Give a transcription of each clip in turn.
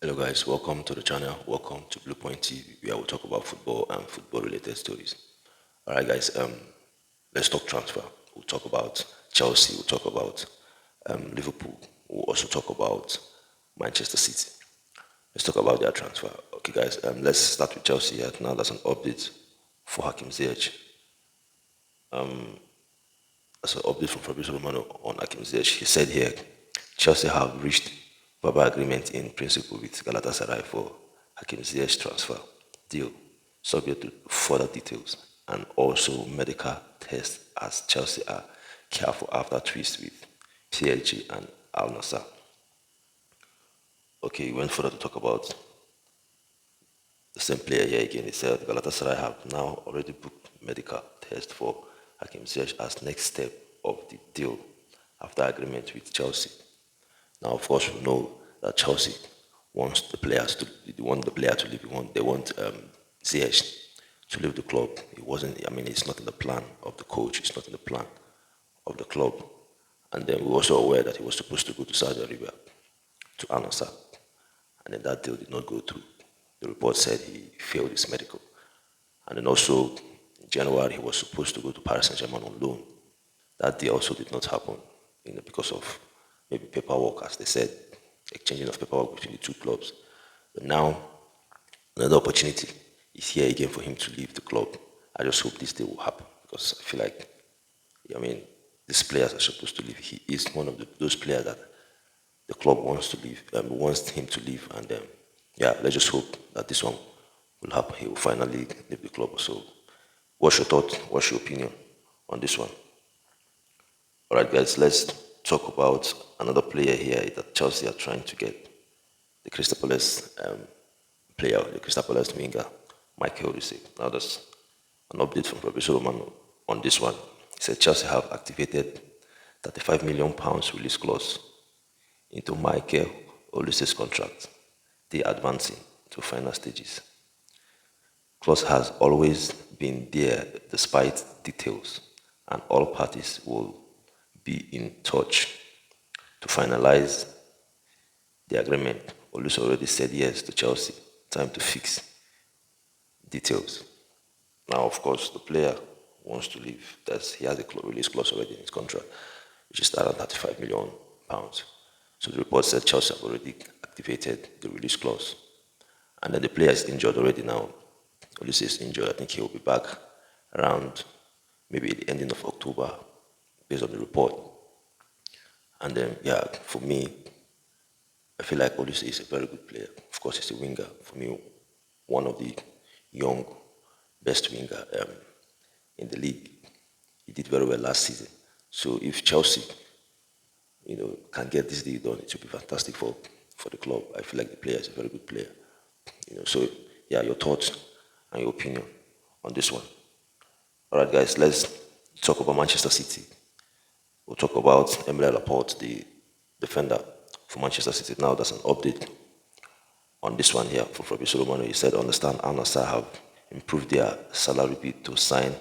Hello guys, welcome to the channel. Welcome to Blue Point TV, where we talk about football and football-related stories. All right, guys. Let's talk transfer. We'll talk about Chelsea. We'll talk about Liverpool. We'll also talk about Manchester City. Let's talk about their transfer. Okay, guys. Let's start with Chelsea. Now, that's an update for Hakim Ziyech. That's an update from Fabrizio Romano on Hakim Ziyech. He said here, Chelsea have reached verbal agreement in principle with Galatasaray for Hakim Ziyech transfer deal, subject to further details and also medical tests as Chelsea are careful after twists with PSG and Al Nassr. Okay, he went further to talk about the same player here again. He said Galatasaray have now already booked medical test for Hakim Ziyech as next step of the deal after agreement with Chelsea. Now, of course, we know that Chelsea wants the players to they want the player to leave. They want Ziyech to leave the club. It wasn't. I mean, it's not in the plan of the coach. It's not in the plan of the club. And then we're also aware that he was supposed to go to Saudi Arabia to Al Nassr, and then that deal did not go through. The report said he failed his medical. And then also in January he was supposed to go to Paris Saint-Germain on loan. That deal also did not happen, because of maybe paperwork, as they said, exchanging of paperwork between the two clubs. But now another opportunity is here again for him to leave the club. I just hope this day will happen because I feel like, I mean, these players are supposed to leave. He is one of those players that the club wants to leave, wants him to leave, and yeah, let's just hope that this one will happen. He will finally leave the club. So, what's your thought? What's your opinion on this one? All right, guys, let's talk about another player here that Chelsea are trying to get. The Crystal Palace player, the Crystal Palace winger, Michael Olise. Now, there's an update from Fabrizio Romano on this one. He said Chelsea have activated £35 million release clause into Michael Olise's contract. They are advancing to final stages. Clause has always been there despite details, and all parties will be in touch to finalize the agreement. Olise already said yes to Chelsea. Time to fix details. Now, of course, the player wants to leave. He has a release clause already in his contract, which is around £35 million. So the report said Chelsea have already activated the release clause. And then the player is injured already now. Olise is injured. I think he will be back around maybe the ending of October, based on the report. And then, yeah, for me, I feel like Olise is a very good player. Of course, he's a winger. For me, one of the young best winger in the league. He did very well last season. So if Chelsea, can get this deal done, it will be fantastic for the club. I feel like the player is a very good player. So yeah, your thoughts and your opinion on this one. All right, guys, let's talk about Manchester City. We'll talk about Emile Laporte, the defender for Manchester City. Now, that's an update on this one here from Fabrizio Romano. He said, understand Al Nassr have improved their salary bid to sign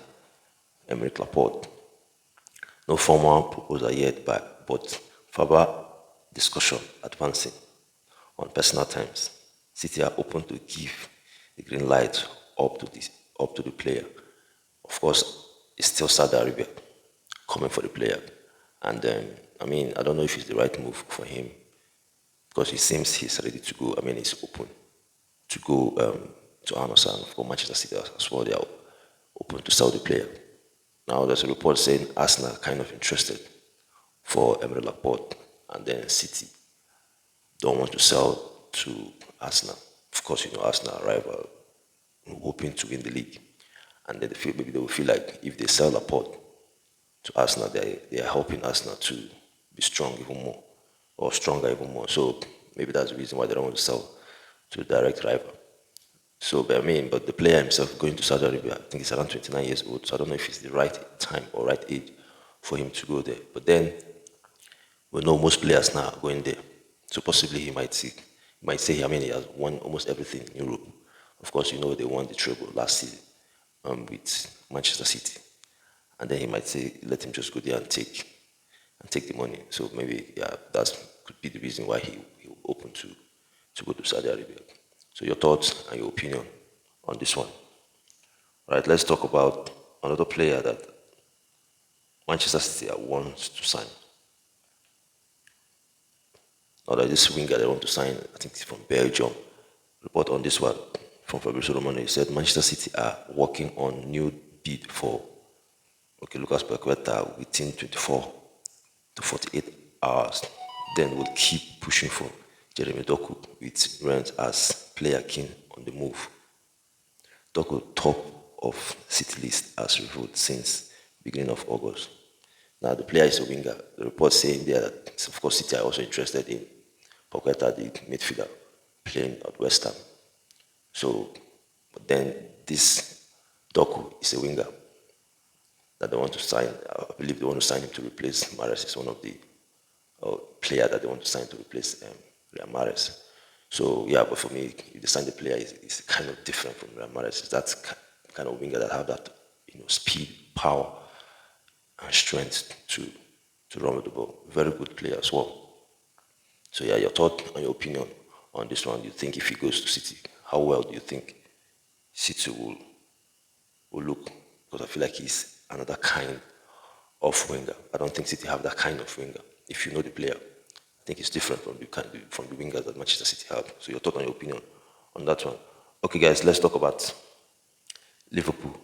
Emile Laporte. No formal proposal yet, but further discussion advancing on personal terms. City are open to give the green light up to the player. Of course, it's still Saudi Arabia coming for the player, and I mean, I don't know if it's the right move for him because it seems he's ready to go. I mean, he's open to go to Al Nassr and for Manchester City as well. They are open to sell the player. Now there's a report saying Arsenal are kind of interested for Emre Laporte, and then City don't want to sell to Arsenal. Of course, Arsenal are rival, hoping to win the league, and then maybe they will feel like if they sell Laporte to Arsenal, they are helping Arsenal to be strong even more or stronger even more. So maybe that's the reason why they don't want to sell to a direct rival. So, but the player himself going to Saudi Arabia, I think he's around 29 years old, so I don't know if it's the right time or right age for him to go there. But then, we know most players now are going there. So possibly he might say, I mean, he has won almost everything in Europe. Of course, they won the treble last season with Manchester City. And then he might say, let him just go there and take the money. So maybe, yeah, that could be the reason why he open to to go to Saudi Arabia. So your thoughts and your opinion on this one. Right, let's talk about another player that Manchester City wants to sign. Now that this winger they want to sign, I think it's from Belgium. Report on this one from Fabrizio Romano. He said Manchester City are working on new bid for Lucas Paqueta within 24 to 48 hours. Then we'll keep pushing for Jeremy Doku with Rennes as player keen on the move. Doku top of City list as revealed since beginning of August. Now the player is a winger. The report saying there that of course City are also interested in Paqueta, the midfielder, playing at West Ham. So, but then this Doku is a winger that they want to sign. I believe they want to sign him to replace Mahrez. It's one of the player that they want to sign to replace Riyad Mahrez. So yeah, but for me, if they sign the player, is kind of different from Riyad Mahrez. It's that kind of winger that have that speed, power, and strength to run with the ball. Very good player as well. So yeah, your thought and your opinion on this one. Do you think if he goes to City, how well do you think City will look? Because I feel like he's another kind of winger. I don't think City have that kind of winger. If you know the player, I think it's different from the wingers that Manchester City have. So your thought and your opinion on that one. Okay, guys, let's talk about Liverpool.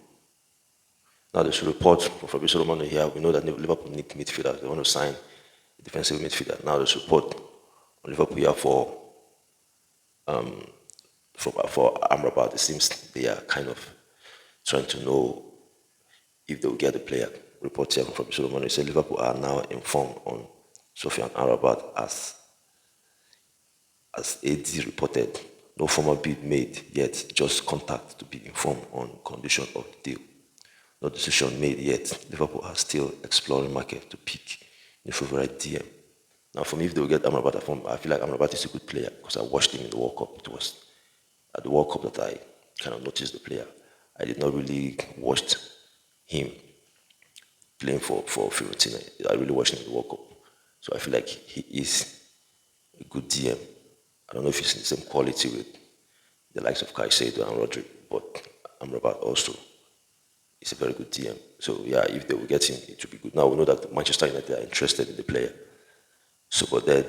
Now there's a report from Fabrizio Romano here. We know that Liverpool need midfielders. They want to sign a defensive midfielder. Now there's a report on Liverpool here for Amrabat. It seems they are kind of trying to know if they will get the player. Report here from Fabrizio Romano said Liverpool are now informed on Sofian Amrabat as AD reported. No formal bid made yet, just contact to be informed on condition of the deal. No decision made yet. Liverpool are still exploring market to pick the favorite DM. Now, for me, if they will get Amrabat, I feel like Amrabat is a good player because I watched him in the World Cup. It was at the World Cup that I kind of noticed the player. I did not really watch him playing for Fiorentina. I really watched him in the World Cup. So I feel like he is a good DM. I don't know if he's in the same quality with the likes of Caicedo and Rodri, but Amrabat also is a very good DM. So yeah, if they will get him, it will be good. Now we know that Manchester United are interested in the player. So but then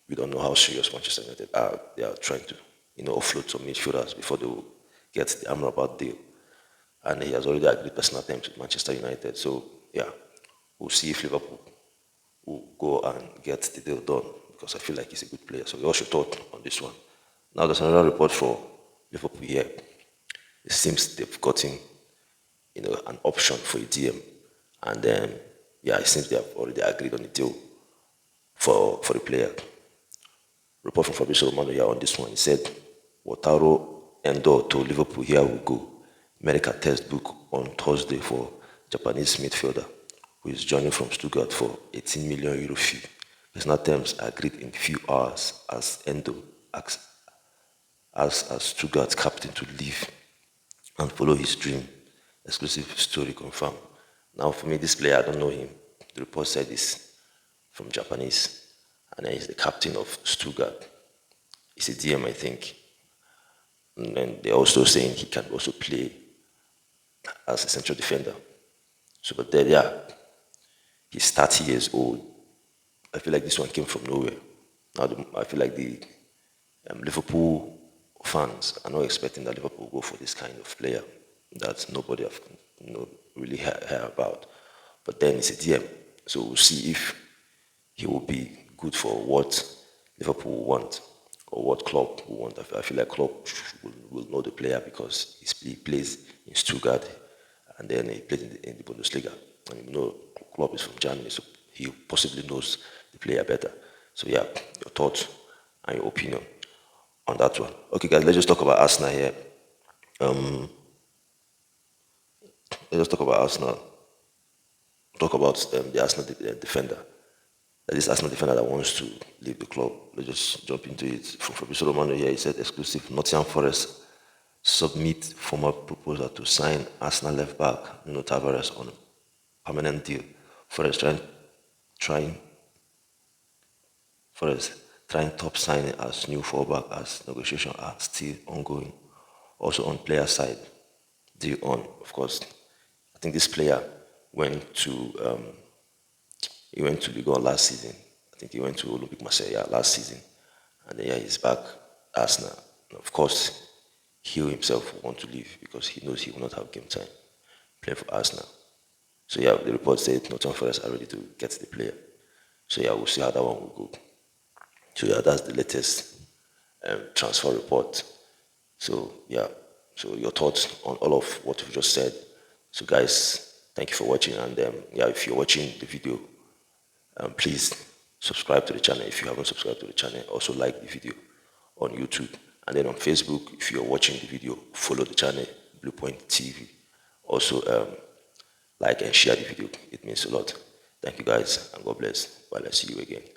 we don't know how serious Manchester United are. They are trying to, offload some midfielders before they will get the Amrabat deal. And he has already agreed personal terms with Manchester United. So yeah, we'll see if Liverpool will go and get the deal done because I feel like he's a good player. So we also thought on this one. Now there's another report for Liverpool here. It seems they've gotten, an option for a DM, and then yeah, it seems they have already agreed on the deal for the player. Report from Fabrizio Romano here on this one. He said, Wataru Endo to Liverpool, here we go. Medical test book on Thursday for Japanese midfielder who is joining from Stuttgart for 18 million euro fee. Personal terms agreed in few hours as Endo asks as Stuttgart captain to leave and follow his dream. Exclusive story confirmed. Now for me, this player, I don't know him. The report said he's from Japanese and then he's the captain of Stuttgart. He's a DM, I think. And then they're also saying he can also play as a central defender. So, but then, yeah, he's 30 years old. I feel like this one came from nowhere. Now, I feel like the Liverpool fans are not expecting that Liverpool will go for this kind of player that nobody have really heard about. But then it's a DM, so we'll see if he will be good for what Liverpool want or what Klopp will want. I feel like Klopp will know the player because he plays in Stuttgart and then he played in the Bundesliga. And Klopp is from Germany, so he possibly knows the player better. So yeah, your thoughts and your opinion on that one. Okay, guys, let's just talk about Arsenal here. Let's just talk about Arsenal. Talk about the Arsenal defender. This Arsenal defender that wants to leave the club. Let's just jump into it. From Fabrizio Romano here, he said exclusive. Nottingham Forest submit formal proposal to sign Arsenal left back Nuno Tavares on a permanent deal. Forest Forest trying top signing as new fallback as negotiations are still ongoing. Also on player side, Dion, of course, I think this player went to he went to Ligue 1 last season. I think he went to Olympique Marseille last season, and then he's back Arsenal. And of course, he himself will want to leave because he knows he will not have game time playing for Arsenal. So yeah, the report said Nottingham Forest are ready to get the player. So yeah, we'll see how that one will go. So yeah, that's the latest transfer report. So yeah, so your thoughts on all of what we've just said. So guys, thank you for watching, and yeah, if you're watching the video, please subscribe to the channel if you haven't subscribed to the channel. Also like the video on YouTube, and then on Facebook, if you're watching the video, follow the channel Bluepoint TV. Also like and share the video. It means a lot. Thank you guys, and God bless. Bye. Let's see you again.